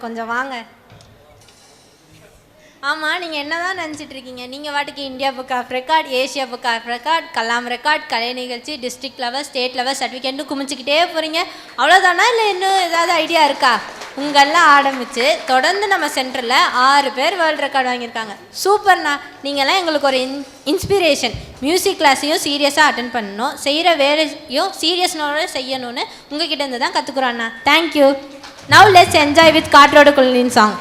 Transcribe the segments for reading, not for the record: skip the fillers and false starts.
கொஞ்சம் வாங்க. ஆமாம், நீங்கள் என்ன தான் நினச்சிட்ருக்கீங்க? நீங்கள் வாட்டுக்கு India book of record, Asia book of record, Kalam record, கலை நிகழ்ச்சி, டிஸ்ட்ரிக்ட் லெவல், ஸ்டேட் லெவல் சர்டிஃபிகேட்னு குமிச்சிக்கிட்டே போகிறீங்க. அவ்வளோதானா இல்லை இன்னும் ஏதாவது ஐடியா இருக்கா? உங்களெல்லாம் ஆரம்பித்து தொடர்ந்து நம்ம சென்டரில் 6 பேர் வேர்ல்டு ரெக்கார்டு வாங்கியிருக்காங்க. சூப்பர்ண்ணா, நீங்கள்லாம் எங்களுக்கு ஒரு இன்ஸ்பிரேஷன். மியூசிக் கிளாஸையும் சீரியஸாக அட்டன் பண்ணணும், செய்கிற வேலையும் சீரியஸ்னோட செய்யணும்னு உங்ககிட்ட இருந்து தான் கற்றுக்குறோண்ணா. Thank you. Now let's enjoy with காற்றோட குளிரின் சாங்.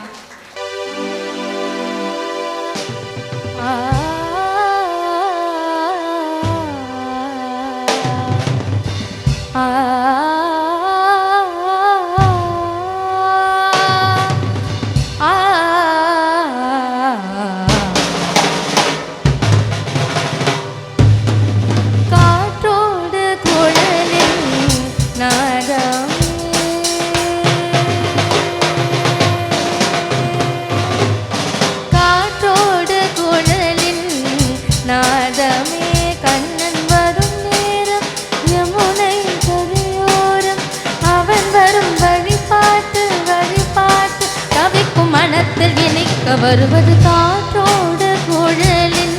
வருவது காற்றோடு குழலின்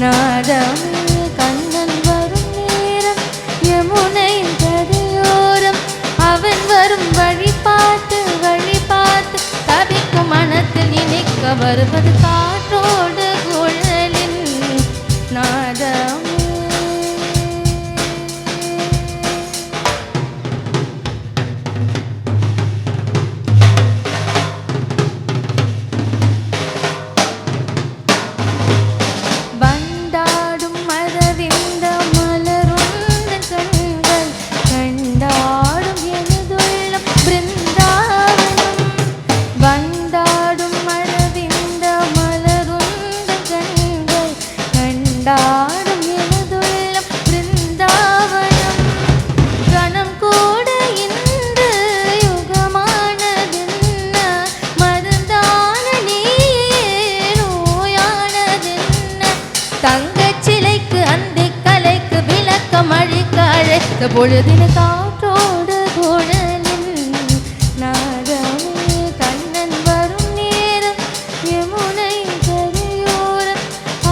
நாதமே, கண்ணன் வரும் நேரம் யமுனையின் கரையோரம், அவன் வரும் வழிபாட்டு வழிபாட்டு தவிக்கும் மனத்தில் இனிக்க வருவது காற்றோடு குழலின் நாதமே. பொழுதின காற்றோடு குழலின் நாதமே, கண்ணன் வரும் நேரம் யமுனை கரையோரம்,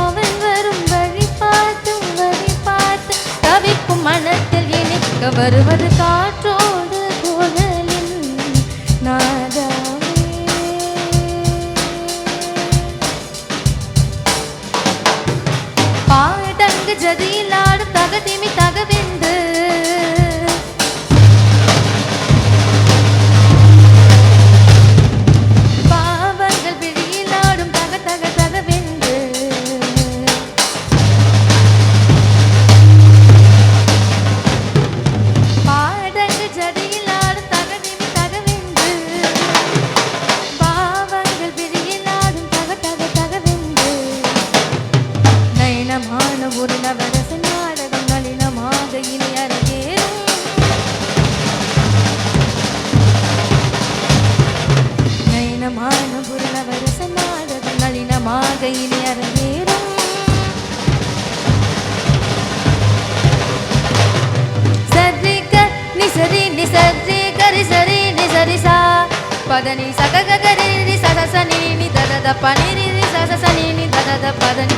அவன் வரும் வழிபாட்டு வழிபாட்டு தவிக்கும் மனத்தில் இனிக்க வருவது காற்றோடு குழலின் நாதமே. பாடங்கு ஜதியிலாடும் தகதிமி தகவென்று పదని సగగ గరి సదసని ని దదద పని రి సదసని ని దదద పదని